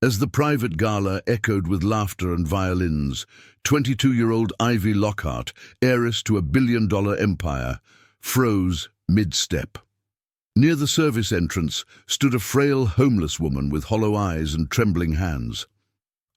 As the private gala echoed with laughter and violins, 22-year-old Ivy Lockhart, heiress to a billion-dollar empire, froze mid-step. Near the service entrance stood a frail, homeless woman with hollow eyes and trembling hands.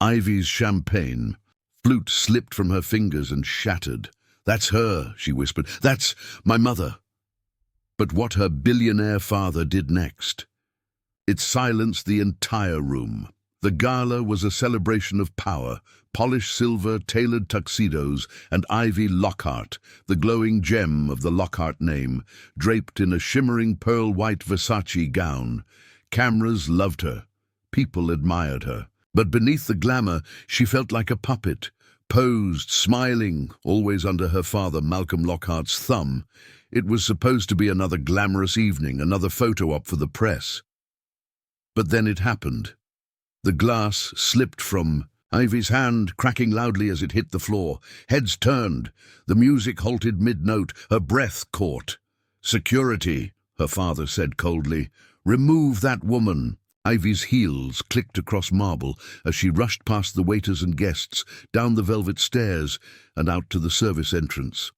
Ivy's champagne flute slipped from her fingers and shattered. "That's her," she whispered. "That's my mother." But what her billionaire father did next, it silenced the entire room. The gala was a celebration of power, polished silver, tailored tuxedos, and Ivy Lockhart, the glowing gem of the Lockhart name, draped in a shimmering pearl-white Versace gown. Cameras loved her. People admired her. But beneath the glamour, she felt like a puppet, posed, smiling, always under her father Malcolm Lockhart's thumb. It was supposed to be another glamorous evening, another photo op for the press. But then it happened. The glass slipped from Ivy's hand, cracking loudly as it hit the floor. Heads turned. The music halted mid-note. Her breath caught. "Security," her father said coldly. "Remove that woman." Ivy's heels clicked across marble as she rushed past the waiters and guests, down the velvet stairs, and out to the service entrance.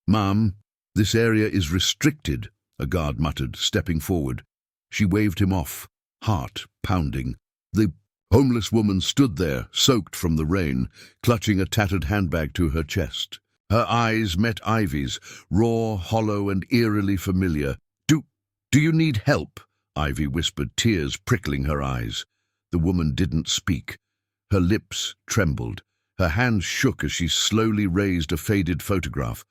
"Ma'am, this area is restricted," a guard muttered, stepping forward. She waved him off, heart pounding. The homeless woman stood there, soaked from the rain, clutching a tattered handbag to her chest. Her eyes met Ivy's, raw, hollow, and eerily familiar. Do you need help?" Ivy whispered, tears prickling her eyes. The woman didn't speak. Her lips trembled. Her hands shook as she slowly raised a faded photograph,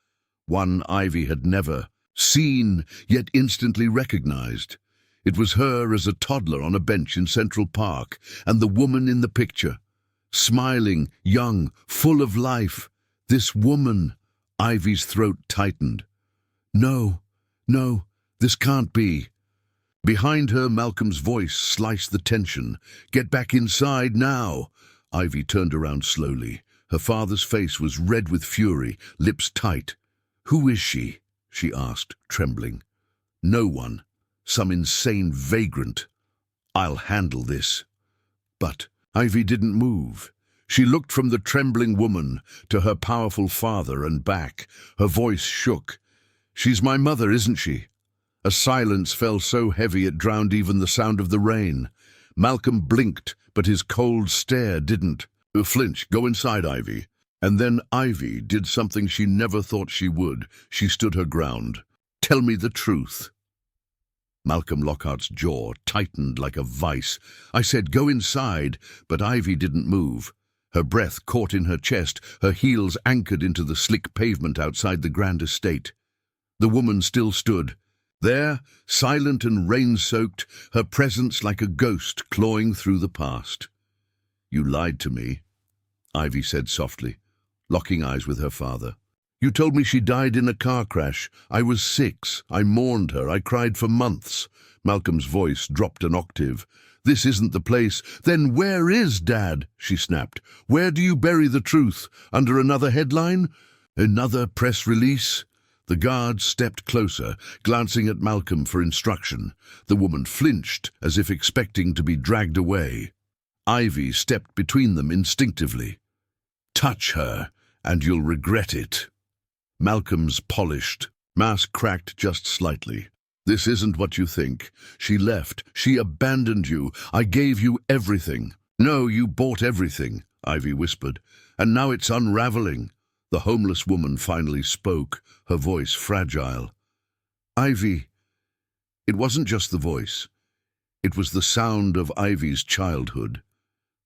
one Ivy had never seen, yet instantly recognized. It was her as a toddler on a bench in Central Park, and the woman in the picture, smiling, young, full of life. This woman. Ivy's throat tightened. No, this can't be." Behind her, Malcolm's voice sliced the tension. "Get back inside now." Ivy turned around slowly. Her father's face was red with fury, lips tight. "Who is she?" she asked, trembling. "No one. Some insane vagrant. I'll handle this." But Ivy didn't move. She looked from the trembling woman to her powerful father and back. Her voice shook. "She's my mother, isn't she?" A silence fell so heavy it drowned even the sound of the rain. Malcolm blinked, but his cold stare didn't flinch. "Go inside, Ivy." And then Ivy did something she never thought she would. She stood her ground. "Tell me the truth." Malcolm Lockhart's jaw tightened like a vice. "I said go inside," but Ivy didn't move. Her breath caught in her chest, her heels anchored into the slick pavement outside the grand estate. The woman still stood. There, silent and rain-soaked, her presence like a ghost clawing through the past. "You lied to me," Ivy said softly, locking eyes with her father. "You told me she died in a car crash. I was 6. I mourned her. I cried for months." Malcolm's voice dropped an octave. "This isn't the place." "Then where is Dad?" she snapped. "Where do you bury the truth? Under another headline? Another press release?" The guard stepped closer, glancing at Malcolm for instruction. The woman flinched, as if expecting to be dragged away. Ivy stepped between them instinctively. "Touch her, and you'll regret it." Malcolm's polished mask cracked just slightly. "This isn't what you think. She left. She abandoned you. I gave you everything." "No, you bought everything," Ivy whispered. "And now it's unraveling." The homeless woman finally spoke, her voice fragile. "Ivy." It wasn't just the voice. It was the sound of Ivy's childhood.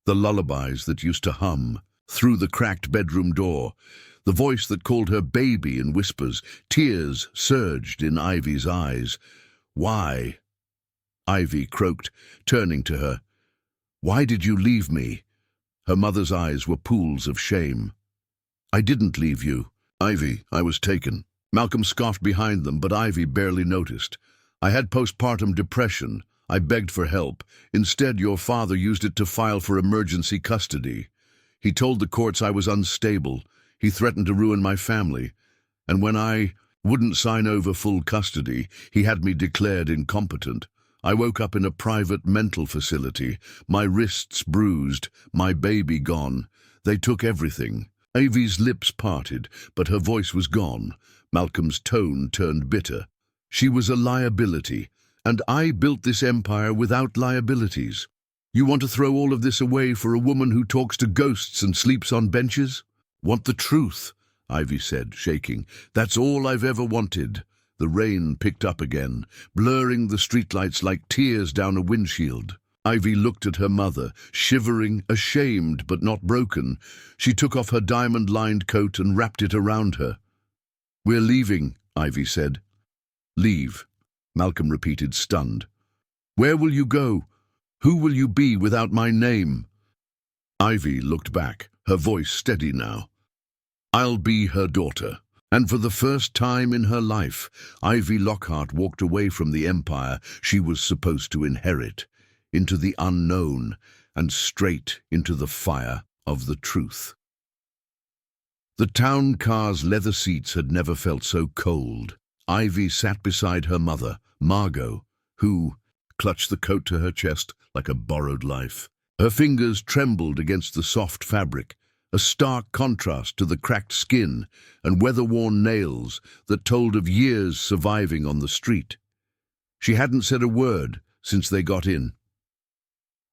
The lullabies that used to hum through the cracked bedroom door. The voice that called her baby in whispers. Tears surged in Ivy's eyes. "Why?" Ivy croaked, turning to her. "Why did you leave me?" Her mother's eyes were pools of shame. "I didn't leave you, Ivy. I was taken." Malcolm scoffed behind them, but Ivy barely noticed. "I had postpartum depression. I begged for help. Instead, your father used it to file for emergency custody. He told the courts I was unstable. He threatened to ruin my family. And when I wouldn't sign over full custody, he had me declared incompetent. I woke up in a private mental facility, my wrists bruised, my baby gone. They took everything. Ivy's lips parted, but her voice was gone. Malcolm's tone turned bitter. She was a liability, and I built this empire without liabilities. You want to throw all of this away for a woman who talks to ghosts and sleeps on benches? Want the truth, Ivy said, shaking. That's all I've ever wanted. The rain picked up again, blurring the streetlights like tears down a windshield. Ivy looked at her mother, shivering, ashamed but not broken. She took off her diamond-lined coat and wrapped it around her. We're leaving, Ivy said. Leave, Malcolm repeated, stunned. Where will you go? Who will you be without my name? Ivy looked back, her voice steady now. I'll be her daughter. And for the first time in her life, Ivy Lockhart walked away from the empire she was supposed to inherit, into the unknown, and straight into the fire of the truth. The town car's leather seats had never felt so cold. Ivy sat beside her mother, Margot, who clutched the coat to her chest like a borrowed life. Her fingers trembled against the soft fabric, a stark contrast to the cracked skin and weather-worn nails that told of years surviving on the street. She hadn't said a word since they got in.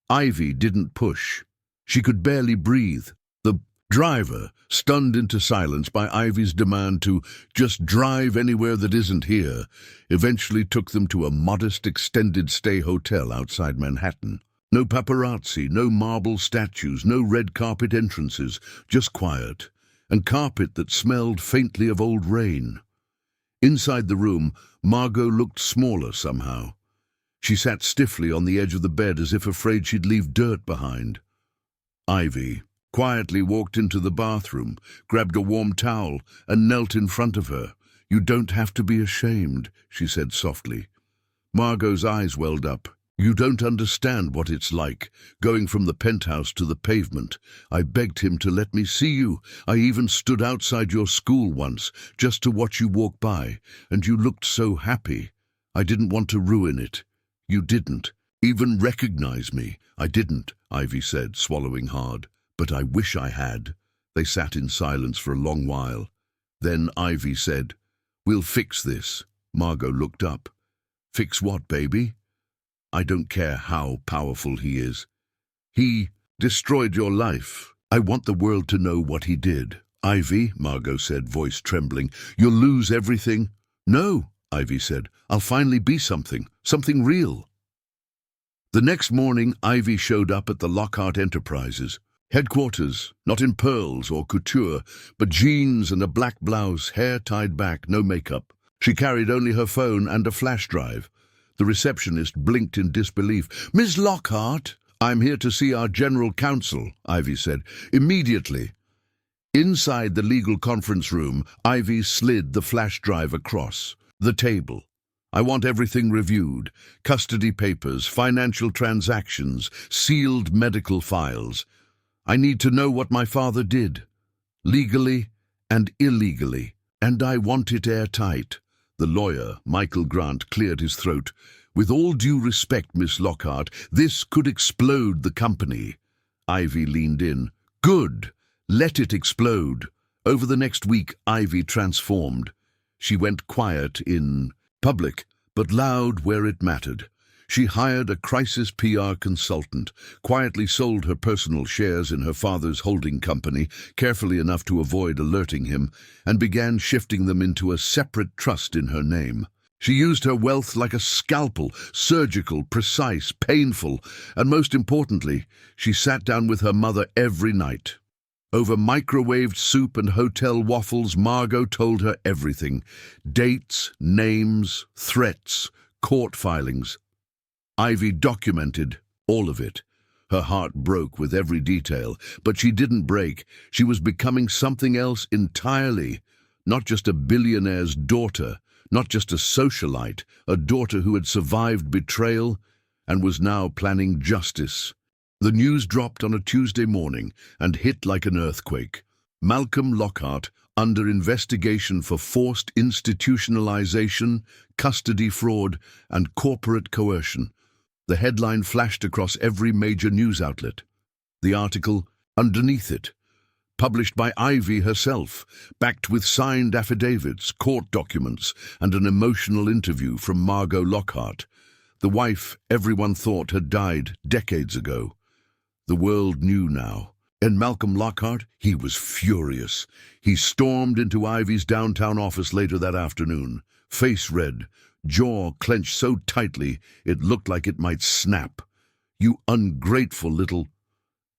Ivy didn't push. She could barely breathe. The driver, stunned into silence by Ivy's demand to just drive anywhere that isn't here, eventually took them to a modest extended-stay hotel outside Manhattan. No paparazzi, no marble statues, no red carpet entrances, just quiet, and carpet that smelled faintly of old rain. Inside the room, Margot looked smaller somehow. She sat stiffly on the edge of the bed as if afraid she'd leave dirt behind. Ivy quietly walked into the bathroom, grabbed a warm towel, and knelt in front of her. You don't have to be ashamed, she said softly. Margot's eyes welled up. You don't understand what it's like, going from the penthouse to the pavement. I begged him to let me see you. I even stood outside your school once, just to watch you walk by, and you looked so happy. I didn't want to ruin it. You didn't even recognize me. I didn't, Ivy said, swallowing hard. But I wish I had. They sat in silence for a long while. Then Ivy said, We'll fix this. Margot looked up. Fix what, baby? I don't care how powerful he is. He destroyed your life. I want the world to know what he did. Ivy, Margot said, voice trembling, you'll lose everything. No, Ivy said, I'll finally be something real. The next morning, Ivy showed up at the Lockhart Enterprises. Headquarters, not in pearls or couture, but jeans and a black blouse, hair tied back, no makeup. She carried only her phone and a flash drive. The receptionist blinked in disbelief. Miss Lockhart, I'm here to see our general counsel, Ivy said. Immediately. Inside the legal conference room, Ivy slid the flash drive across the table. I want everything reviewed. Custody papers, financial transactions, sealed medical files. I need to know what my father did, legally and illegally, and I want it airtight. The lawyer, Michael Grant, cleared his throat. With all due respect, Miss Lockhart, this could explode the company. Ivy leaned in. Good. Let it explode. Over the next week, Ivy transformed. She went quiet in public, but loud where it mattered. She hired a crisis PR consultant, quietly sold her personal shares in her father's holding company, carefully enough to avoid alerting him, and began shifting them into a separate trust in her name. She used her wealth like a scalpel, surgical, precise, painful, and most importantly, she sat down with her mother every night. Over microwaved soup and hotel waffles, Margot told her everything. Dates, names, threats, court filings. Ivy documented all of it. Her heart broke with every detail, but she didn't break. She was becoming something else entirely. Not just a billionaire's daughter, not just a socialite, a daughter who had survived betrayal and was now planning justice. The news dropped on a Tuesday morning and hit like an earthquake. Malcolm Lockhart under investigation for forced institutionalization, custody fraud, and corporate coercion. The headline flashed across every major news outlet. The article, underneath it, published by Ivy herself, backed with signed affidavits, court documents, and an emotional interview from Margot Lockhart, the wife everyone thought had died decades ago. The world knew now. And Malcolm Lockhart, he was furious. He stormed into Ivy's downtown office later that afternoon, face red, jaw clenched so tightly it looked like it might snap. "You ungrateful little—"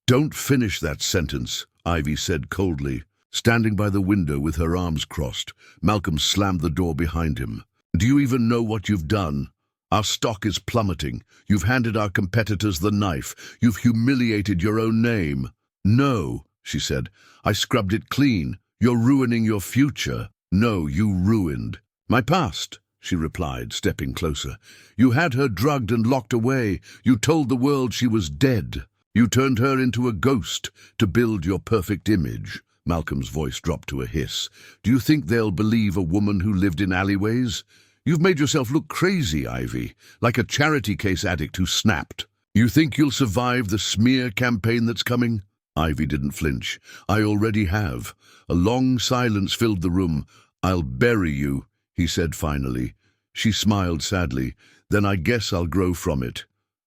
"Don't finish that sentence," Ivy said coldly. Standing by the window with her arms crossed, Malcolm slammed the door behind him. "Do you even know what you've done? Our stock is plummeting. You've handed our competitors the knife. You've humiliated your own name." "No," she said. "I scrubbed it clean. You're ruining your future." "No, you ruined my past," she replied, stepping closer. "You had her drugged and locked away. You told the world she was dead. You turned her into a ghost to build your perfect image." Malcolm's voice dropped to a hiss. "Do you think they'll believe a woman who lived in alleyways? You've made yourself look crazy, Ivy, like a charity case addict who snapped. You think you'll survive the smear campaign that's coming?" Ivy didn't flinch. "I already have." A long silence filled the room. "I'll bury you," he said finally. She smiled sadly. "Then I guess I'll grow from it."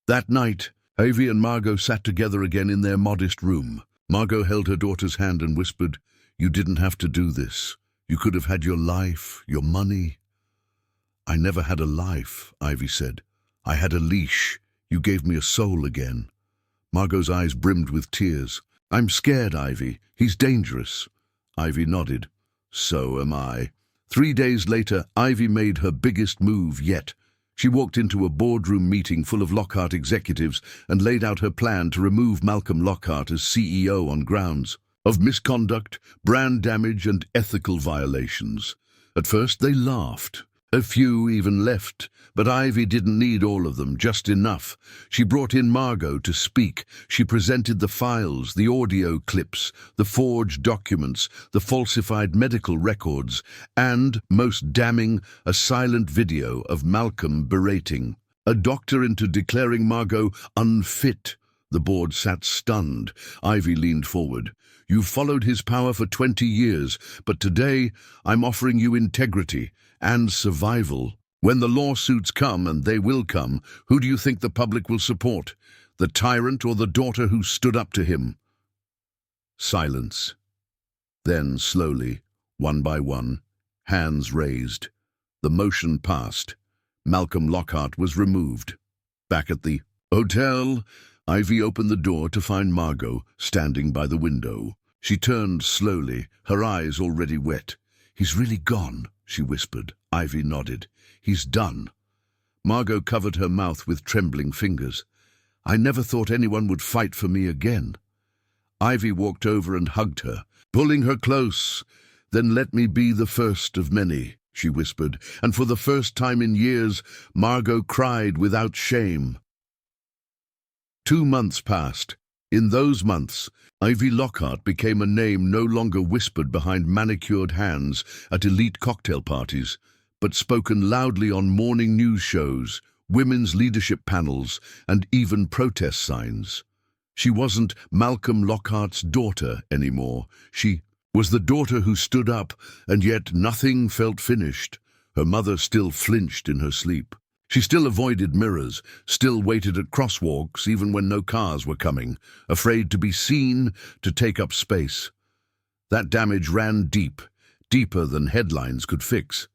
That night, Ivy and Margot sat together again in their modest room. Margot held her daughter's hand and whispered, "You didn't have to do this. You could have had your life, your money." "I never had a life," Ivy said. "I had a leash. You gave me a soul again." Margot's eyes brimmed with tears. "I'm scared, Ivy. He's dangerous." Ivy nodded. "So am I." 3 days later, Ivy made her biggest move yet. She walked into a boardroom meeting full of Lockhart executives and laid out her plan to remove Malcolm Lockhart as CEO on grounds of misconduct, brand damage, and ethical violations. At first they laughed. A few even left, but Ivy didn't need all of them, just enough. She brought in Margot to speak. She presented the files, the audio clips, the forged documents, the falsified medical records, and, most damning, a silent video of Malcolm berating a doctor into declaring Margot unfit. The board sat stunned. Ivy leaned forward. "You've followed his power for 20 years, but today I'm offering you integrity and survival. When the lawsuits come, and they will come, who do you think the public will support? The tyrant or the daughter who stood up to him?" Silence. Then, slowly, one by one, hands raised. The motion passed. Malcolm Lockhart was removed. Back at the hotel, Ivy opened the door to find Margot standing by the window. She turned slowly, her eyes already wet. "He's really gone," she whispered. Ivy nodded. "He's done." Margot covered her mouth with trembling fingers. "I never thought anyone would fight for me again." Ivy walked over and hugged her, pulling her close. "Then let me be the first of many," she whispered, and for the first time in years, Margot cried without shame. 2 months passed. In those months, Ivy Lockhart became a name no longer whispered behind manicured hands at elite cocktail parties, but spoken loudly on morning news shows, women's leadership panels, and even protest signs. She wasn't Malcolm Lockhart's daughter anymore. She was the daughter who stood up, and yet nothing felt finished. Her mother still flinched in her sleep. She still avoided mirrors, still waited at crosswalks even when no cars were coming, afraid to be seen, to take up space. That damage ran deep, deeper than headlines could fix.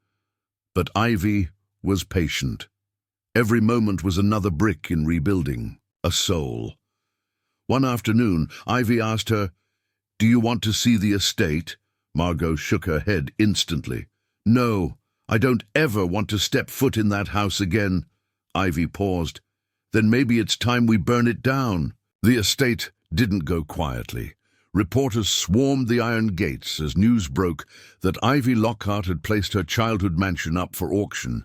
But Ivy was patient. Every moment was another brick in rebuilding, a soul. One afternoon, Ivy asked her, "Do you want to see the estate?" Margot shook her head instantly. "No. I don't ever want to step foot in that house again." Ivy paused. "Then maybe it's time we burn it down." The estate didn't go quietly. Reporters swarmed the iron gates as news broke that Ivy Lockhart had placed her childhood mansion up for auction,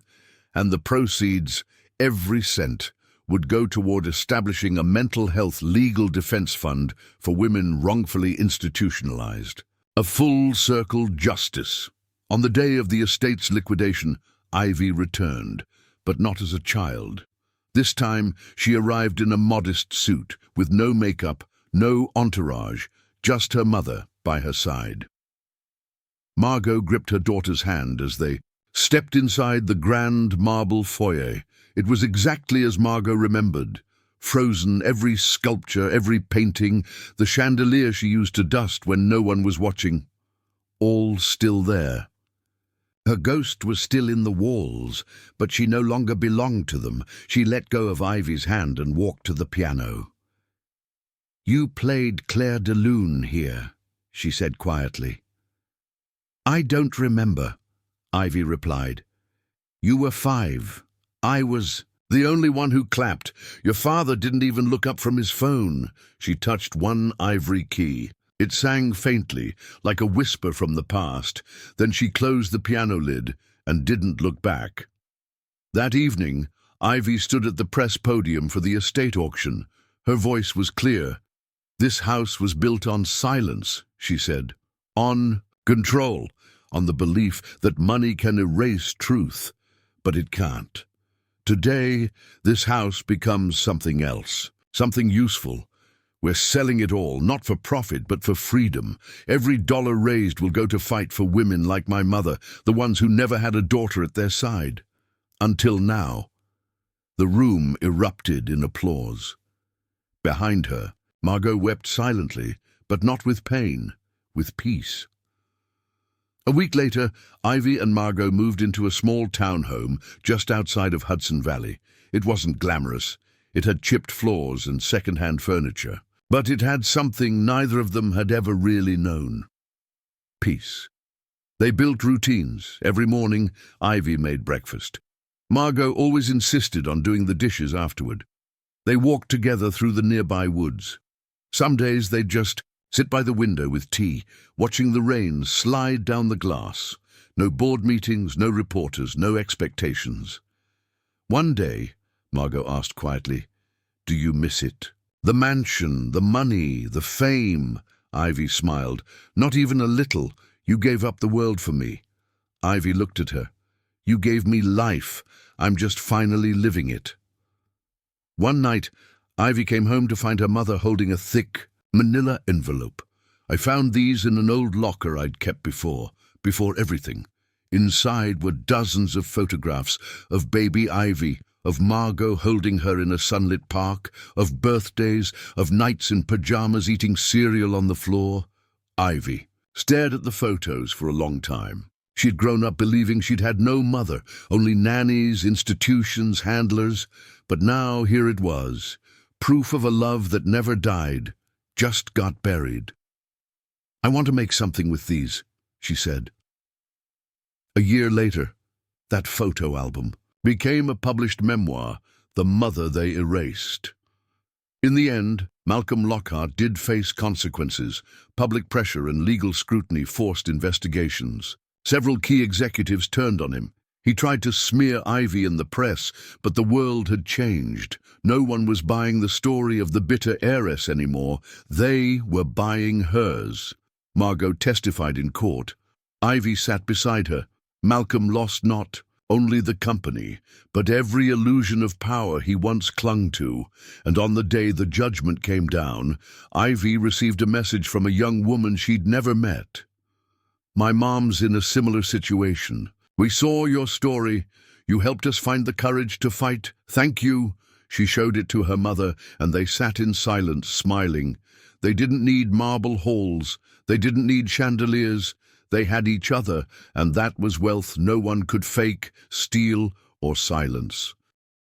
and the proceeds, every cent, would go toward establishing a mental health legal defense fund for women wrongfully institutionalized. A full-circle justice. On the day of the estate's liquidation, Ivy returned, but not as a child. This time, she arrived in a modest suit, with no makeup, no entourage, just her mother by her side. Margot gripped her daughter's hand as they stepped inside the grand marble foyer. It was exactly as Margot remembered. Frozen, every sculpture, every painting, the chandelier she used to dust when no one was watching. All still there. Her ghost was still in the walls, but she no longer belonged to them. She let go of Ivy's hand and walked to the piano. "You played Claire de Lune here," she said quietly. "I don't remember," Ivy replied. "You were 5. I was the only one who clapped. Your father didn't even look up from his phone." She touched one ivory key. It sang faintly, like a whisper from the past. Then she closed the piano lid and didn't look back. That evening, Ivy stood at the press podium for the estate auction. Her voice was clear. "This house was built on silence," she said. "On control, on the belief that money can erase truth. But it can't. Today, this house becomes something else, something useful. We're selling it all, not for profit, but for freedom. Every dollar raised will go to fight for women like my mother, the ones who never had a daughter at their side. Until now." The room erupted in applause. Behind her, Margot wept silently, but not with pain, with peace. A week later, Ivy and Margot moved into a small townhome just outside of Hudson Valley. It wasn't glamorous. It had chipped floors and second-hand furniture. But it had something neither of them had ever really known: peace. They built routines. Every morning, Ivy made breakfast. Margot always insisted on doing the dishes afterward. They walked together through the nearby woods. Some days they'd just sit by the window with tea, watching the rain slide down the glass. No board meetings, no reporters, no expectations. One day, Margot asked quietly, "Do you miss it? The mansion, the money, the fame?" Ivy smiled. "Not even a little. You gave up the world for me." Ivy looked at her. "You gave me life. I'm just finally living it." One night, Ivy came home to find her mother holding a thick, manila envelope. "I found these in an old locker I'd kept before everything." Inside were dozens of photographs of baby Ivy, of Margot holding her in a sunlit park, of birthdays, of nights in pajamas eating cereal on the floor. Ivy stared at the photos for a long time. She'd grown up believing she'd had no mother, only nannies, institutions, handlers. But now here it was, proof of a love that never died, just got buried. "I want to make something with these," she said. A year later, that photo album became a published memoir, The Mother They Erased. In the end, Malcolm Lockhart did face consequences. Public pressure and legal scrutiny forced investigations. Several key executives turned on him. He tried to smear Ivy in the press, but the world had changed. No one was buying the story of the bitter heiress anymore. They were buying hers. Margot testified in court. Ivy sat beside her. Malcolm lost not only the company, but every illusion of power he once clung to. And on the day the judgment came down, Ivy received a message from a young woman she'd never met. "My mom's in a similar situation. We saw your story. You helped us find the courage to fight. Thank you." She showed it to her mother, and they sat in silence, smiling. They didn't need marble halls. They didn't need chandeliers. They had each other, and that was wealth no one could fake, steal, or silence.